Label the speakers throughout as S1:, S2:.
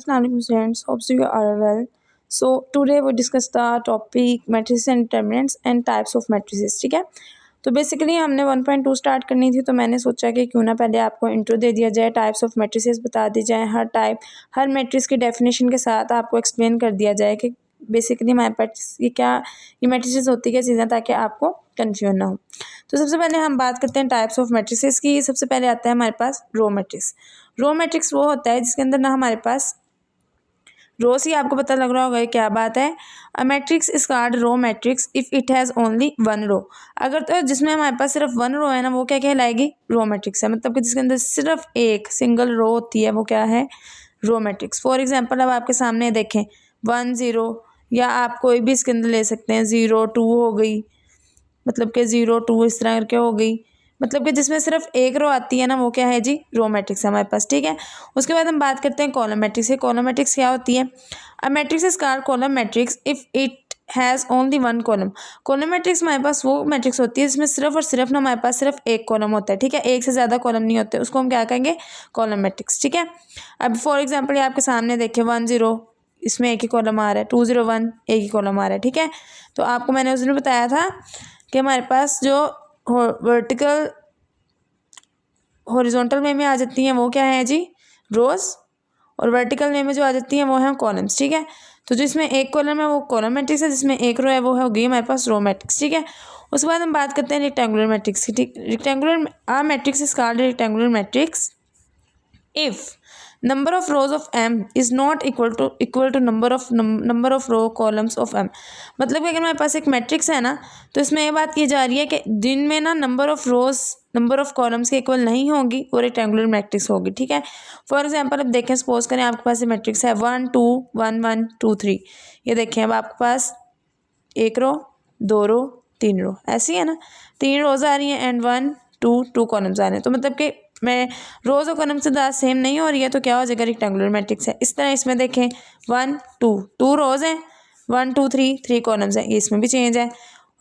S1: Assalamualaikum students, hope you are well. So today we discuss the topic matrices and determinants and types of matrices. ठीक है, तो basically हमने 1.2 start करनी थी, तो मैंने सोचा कि क्यों ना पहले आपको इंट्रो दे दिया जाए, टाइप्स ऑफ मैट्रिसेस बता दी जाए, हर मैट्रिक्स की डेफिनेशन के साथ आपको एक्सप्लेन कर दिया जाए कि बेसिकली हमारे पास ये मैट्रिसेस होती क्या चीज़ें, ताकि आपको कन्फ्यूजन ना हो। तो सबसे पहले हम बात करते हैं टाइप्स ऑफ मैट्रिसेस की। सबसे पहले आता है हमारे पास रो मैट्रिक्स। रो मैट्रिक्स वो होता है जिसके अंदर ना हमारे पास रोज ही, आपको पता लग रहा होगा ये क्या बात है। A matrix is called row matrix if it has only one row. अगर तो जिसमें हमारे पास सिर्फ वन रो है ना, वो क्या कहलाएगी? रो मैट्रिक्स है। मतलब कि जिसके अंदर सिर्फ एक सिंगल रो होती है, वो क्या है? Row matrix. फॉर एग्जाम्पल अब आपके सामने देखें 1 0, या आप कोई भी इसके अंदर ले सकते हैं 0 2 हो गई, मतलब कि 0 2 इस तरह करके हो गई। मतलब कि जिसमें सिर्फ एक रो आती है ना, वो क्या है जी? रो मैट्रिक्स है हमारे पास। ठीक है, उसके बाद हम बात करते हैं कॉलम मैट्रिक्स की। कॉलम मैट्रिक्स क्या होती है? A matrix is called column matrix if it has only one column. Column matrix हमारे पास वो मैट्रिक्स होती है जिसमें सिर्फ और सिर्फ ना हमारे पास सिर्फ एक कॉलम होता है। ठीक है, एक से ज़्यादा कॉलम नहीं होते, उसको हम क्या कहेंगे? Column matrix. ठीक है, अब फॉर एग्जाम्पल ये आपके सामने देखें 1 0, इसमें एक ही कॉलम आ रहा है, 2 0 1 एक ही कॉलम आ रहा है। ठीक है, तो आपको मैंने उस दिन बताया था कि हमारे पास जो वर्टिकल हॉरिजॉन्टल वे में आ जाती हैं वो क्या है जी? रोज। और वर्टिकल वे में जो आ जाती हैं वो है कॉलम्स। ठीक है, तो जो इसमें एक कॉलम है वो कॉलम मैट्रिक्स है, जिसमें एक रो है वो है होगी हमारे पास रो मैट्रिक्स। ठीक है, उसके बाद हम बात करते हैं रेक्टेंगुलर मैट्रिक्स की। ठीक, rectangular uh matrix is called rectangular matrix if number of rows of m is not equal to number of row columns of m। मतलब कि अगर हमारे पास एक मैट्रिक्स है ना, तो इसमें ये बात की जा रही है कि जिनमें ना number of rose number of columns के इक्वल नहीं होगी, वो रेक्टेंगुलर मैट्रिक्स होगी। ठीक है, फॉर एग्जांपल अब देखें, सपोज करें आपके पास ये मैट्रिक्स है 1 2 1 1 2 3। ये देखें, अब आपके पास एक रो, दो रो, तीन रो, ऐसी है ना, तीन रोज आ रही हैं एंड 1 2 2 कॉलम्स आ रहे हैं। तो मतलब कि मैं रोज और कॉलम से दाद सेम नहीं हो रही है, तो क्या हो जाएगा? रेक्टेंगुलर मैट्रिक्स है। इस तरह इसमें देखें 1 2 2 रोज हैं, 1 2 3 3 कॉलम्स हैं, ये इसमें भी चेंज है।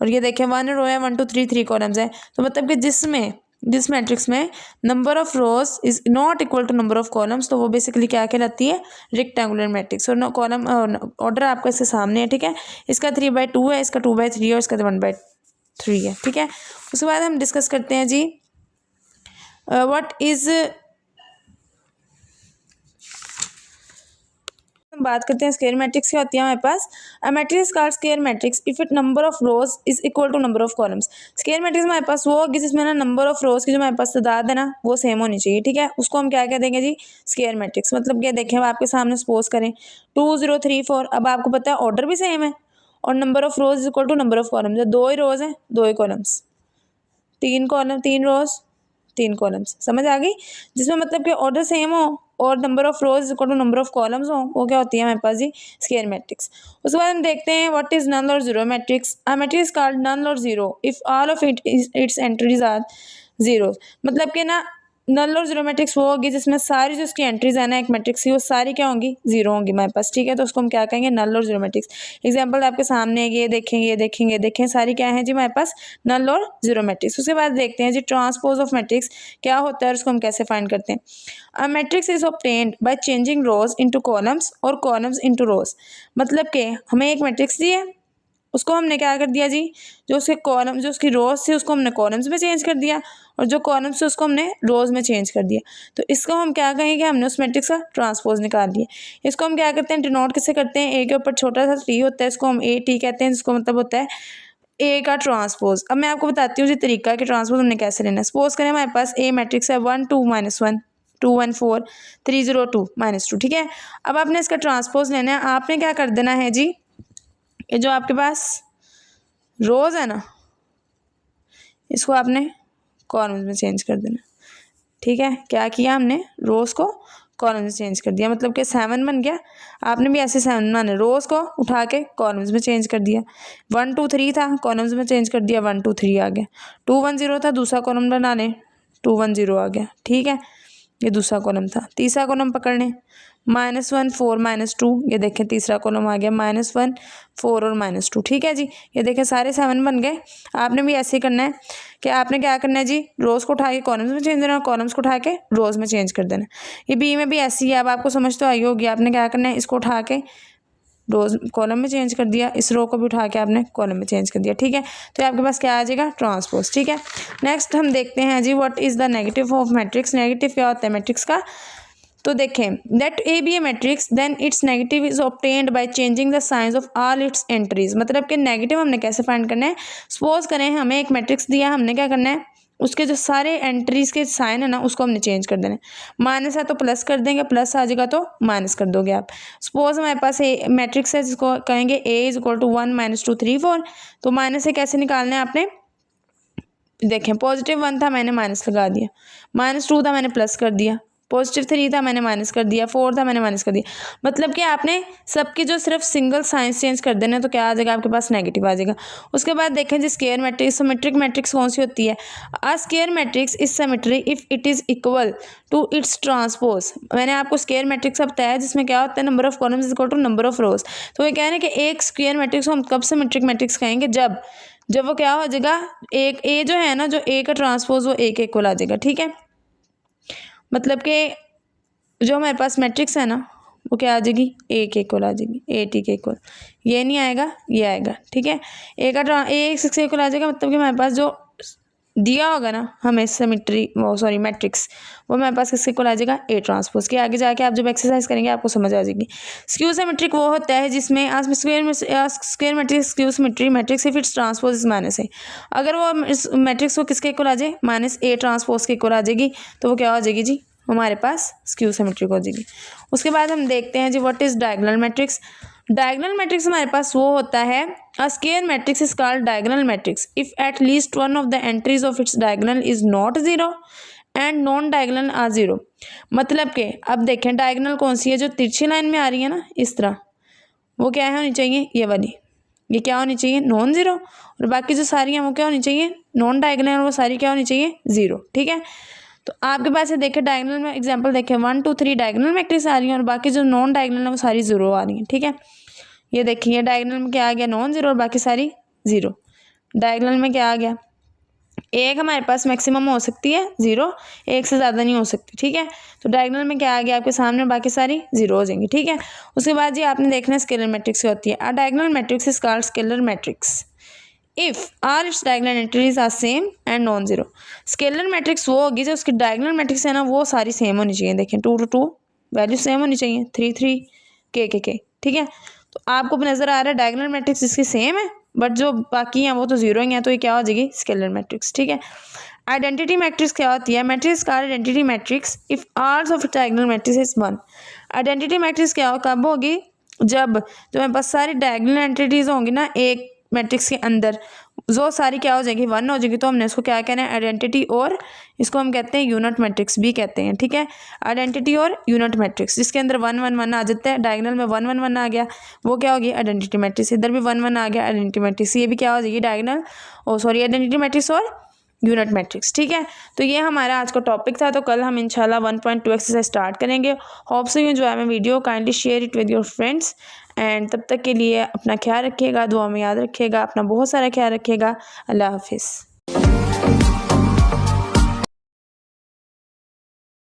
S1: और ये देखें 1 रो है, 1 2 3 3 कॉलम्स हैं। तो मतलब कि जिस मैट्रिक्स में number of rows is not equal to number of columns, तो वो बेसिकली क्या कहलाती है? Rectangular matrix. और कॉलम ऑर्डर आपका इसके सामने है। ठीक है, इसका 3/2 है, इसका 2/3 है, और इसका 1/3 है। ठीक है, उसके बाद हम डिस्कस करते हैं जी व्हाट इज, हम बात करते हैं स्क्वायर मैट्रिक्स क्या होती है हमारे पास। A matrix is called square matrix if it number of rows is equal to number of columns. Square matrix हमारे पास वो होगी जिसमें ना नंबर ऑफ रोज की जो हमारे पास तादाद है ना, वो सेम होनी चाहिए। ठीक है, उसको हम क्या कह देंगे जी? Square matrix. मतलब क्या देखें, अब आपके सामने सपोज करें 2 0 3 4। अब आपको पता है ऑर्डर भी सेम है, और number of rows is equal to number of columns. दो ही रोज हैं, दो ही कॉलम्स, तीन कॉलम, तीन रोज, तीन कॉलम्स। समझ आ गई? जिसमें मतलब कि ऑर्डर सेम हो और number of rows equal to number of columns हो, वो क्या होती है हमारे पास जी? Square matrix. उसके बाद हम देखते हैं what is null or zero matrix. A matrix called null or zero if all of its entries are zero. मतलब कि ना नल और जीरो मैट्रिक्स वो होगी जिसमें सारी जो उसकी एंट्रीज है ना एक मैट्रिक्स की, वो सारी क्या होंगी? जीरो होंगी हमारे पास। ठीक है, तो उसको हम क्या कहेंगे? नल और जीरो मैट्रिक्स। एग्जाम्पल आपके सामने ये देखेंगे, ये देखेंगे, देखें, सारी क्या है जी हमारे पास? नल और जीरो मैट्रिक्स। उसके बाद देखते हैं जी ट्रांसपोज ऑफ मैट्रिक्स क्या होता है और उसको हम कैसे फाइंड करते हैं। अ matrix is obtained by changing rose into columns और कॉलम्स इनटू रोज। मतलब कि हमें एक मैट्रिक्स दी है, उसको हमने क्या कर दिया जी? जो उसके कॉलम, जो उसकी रोज थी उसको हमने कॉलम्स में चेंज कर दिया, और जो कॉलम्स थे उसको हमने रोज में चेंज कर दिया। तो इसको हम क्या कहेंगे? हमने उस मैट्रिक्स का ट्रांसपोज निकाल लिया। इसको हम क्या करते हैं? डिनोट किससे करते हैं? ए के ऊपर छोटा सा टी होता है, इसको हम ए टी कहते हैं, जिसको मतलब होता है ए का ट्रांसपोज। अब मैं आपको बताती हूँ जी तरीका कि ट्रांसपोज हमने कैसे लेना है। सपोज करें हमारे पास ए मैट्रिक्स है 1 2 -1 2 1 4 3 0 2 -2। ठीक है, अब आपने इसका ट्रांसपोज लेना है। आपने क्या कर देना है जी? ये जो आपके पास रोज है ना, इसको आपने कॉलम्स में चेंज कर देना। ठीक है, क्या किया हमने? रोज को कॉलम्स में चेंज कर दिया। मतलब कि 7 बन गया, आपने भी ऐसे 7 बना, रोज को उठा के कॉलम्स में चेंज कर दिया। 1 2 3 था, कॉलम्स में चेंज कर दिया, 1 2 3 आ गया। 2 1 0 था, दूसरा कॉलम बना लें, 2 1 0 आ गया। ठीक है, ये दूसरा कॉलम था। तीसरा कॉलम पकड़ लें, -1 4 -2, ये देखें तीसरा कॉलम आ गया -1 4 और -2। ठीक है जी, ये देखें सारे 7 बन गए। आपने भी ऐसे ही करना है कि आपने क्या करना है जी, रोज़ को उठा के कॉलम्स में चेंज देना और कॉलम्स को उठा के रोज़ में चेंज कर देना। ये बी में भी ऐसी है, अब आपको समझ तो आई होगी। आपने क्या करना है, इसको उठा के रोज कॉलम में चेंज कर दिया, इस रो को भी उठा के आपने कॉलम में चेंज कर दिया। ठीक है, तो आपके पास क्या आ जाएगा, ट्रांसपोज। ठीक है, नेक्स्ट हम देखते हैं जी, what is the negative of matrix. Negative क्या होता है मैट्रिक्स का, तो देखें, that A be a matrix then its negative is obtained by changing the signs of all its entries. मतलब कि नेगेटिव हमने कैसे फाइंड करना है, सपोज करें हमें एक मैट्रिक्स दिया, हमने क्या करना है, उसके जो सारे एंट्रीज के साइन है ना उसको हमने चेंज कर देना है। माइनस है तो प्लस कर देंगे, प्लस आ जाएगा तो माइनस कर दोगे आप। सपोज हमारे पास ए मैट्रिक्स है जिसको कहेंगे ए इज इक्वल टू 1 -2 3 4, तो माइनस से कैसे निकालना है आपने, देखें +1 था मैंने माइनस लगा दिया, -2 था मैंने प्लस कर दिया, +3 था मैंने माइनस कर दिया, 4 था मैंने माइनस कर दिया। मतलब कि आपने सबकी जो सिर्फ सिंगल साइंस चेंज कर देना, तो क्या आ जाएगा आपके पास, नेगेटिव आ जाएगा। उसके बाद देखें जी स्क्वायर मैट्रिक्स, सिमेट्रिक मैट्रिक्स कौन सी होती है, a square matrix is symmetry if it is equal to its transpose. मैंने आपको स्क्वायर मैट्रिक्स अब बताया जिसमें क्या होता है, number of columns is equal to number of rows. तो ये कह रहे हैं कि एक स्क्वायर मैट्रिक्स को हम कब सिमेट्रिक मैट्रिक्स कहेंगे, जब वो क्या हो जाएगा, एक ए जो है ना, जो ए का ट्रांसपोज वो ए के इक्वल आ जाएगा। ठीक है, मतलब कि जो हमारे पास मैट्रिक्स है ना वो क्या आ जाएगी, ए के इक्वल आ जाएगी, ए टी के इक्वल। ये नहीं आएगा, ये आएगा। ठीक है, ए का ए 6 के इक्वल आ जाएगा। मतलब कि हमारे पास जो दिया होगा ना हमें सिमेट्री, वो सॉरी मैट्रिक्स, वो हमारे पास किसके इक्वल आ जाएगा, ए ट्रांसपोज के। आगे जाके आप जब एक्सरसाइज करेंगे आपको समझ आ जाएगी। स्क्यू सिमेट्रिक वो होता है जिसमें square matrix skew symmetry matrix if it's transpose is -a। अगर वो मैट्रिक्स को किसके इक्वल आ जाए, -a ट्रांसपोज के इक्वल आ जाएगी, तो वो क्या हो जाएगी जी, हमारे पास स्क्यू सिमेट्रिक हो जाएगी। उसके बाद हम देखते हैं जी what is diagonal matrix. Diagonal matrix हमारे पास वो होता है, a square matrix is called diagonal matrix if at least one of the entries of its diagonal is not 0 and non diagonal are 0। मतलब कि अब देखें डायगोनल कौन सी है, जो तिरछी लाइन में आ रही है ना इस तरह, वो क्या है होनी चाहिए, ये वाली, ये क्या होनी चाहिए, नॉन 0। और बाकी जो सारी हैं वो क्या होनी चाहिए, नॉन डायगोनल, और वो सारी क्या होनी चाहिए, 0। ठीक है, तो आपके पास ये देखें डायगोनल में एग्जांपल देखें 1 2 3 डायगोनल मैट्रिक्स आ रही हैं और बाकी जो नॉन डायगोनल है वो सारी 0 आ रही हैं। ठीक है, ये देखिए ये डायगोनल में क्या आ गया, नॉन 0 और बाकी सारी 0। डायगोनल में क्या आ गया, एक हमारे पास मैक्सिमम हो सकती है 0, एक से ज़्यादा नहीं हो सकती। ठीक है, तो डायगोनल में क्या आ गया आपके सामने, बाकी सारी 0 हो जाएंगी। ठीक है, उसके बाद जी आपने देखना है स्केलर मैट्रिक्स होती है। A diagonal matrix is called scalar matrix if are its diagonal entries are same and non 0। Scalar matrix वो होगी जो उसकी डायगोनल मैट्रिक्स है ना वो सारी सेम होनी चाहिए। देखें 2 to 2 वैल्यू सेम होनी चाहिए, 3 3 के। ठीक है, तो आपको नजर आ रहा है डायगोनल मैट्रिक्स इसकी सेम है बट जो बाकी हैं वो तो 0 ही हैं, तो ये क्या हो जाएगी, स्केलर मैट्रिक्स। ठीक है, आइडेंटिटी मैट्रिक्स क्या होती है, मैट्रिक्स का आइडेंटिटी मैट्रिक्स इफ आर्स of diagonal matrix is 1। Identity matrix क्या कब होगी, जब जो मेरे पास सारी डायगोनल एंटिटीज होंगी ना एक मैट्रिक्स के अंदर, जो सारी क्या हो जाएगी, 1 हो जाएगी, तो हमने इसको क्या कहना है, आइडेंटिटी, और इसको हम कहते हैं यूनिट मैट्रिक्स भी कहते हैं। ठीक है, आइडेंटिटी और यूनिट मैट्रिक्स जिसके अंदर 1 1 1 आ जाता है, डायगोनल में 1 1 1 आ गया, वो क्या होगी, आइडेंटिटी मैट्रिक्स। इधर भी 1 1 आ गया, आइडेंटिटी मैट्रिक्स, ये भी क्या हो जाएगी, डायगोनल, ओ सॉरी आइडेंटिटी मैट्रिक्स और यूनिट मैट्रिक्स। ठीक है, तो ये हमारा आज का टॉपिक था। तो कल हम इंशाल्लाह 1.2 एक्सरसाइज स्टार्ट करेंगे। Hope so you enjoy my video, kindly share it with your friends and तब तक के लिए अपना ख्याल रखिएगा, दुआ में याद रखिएगा, अपना बहुत सारा ख्याल रखिएगा। अल्लाह हाफिज़।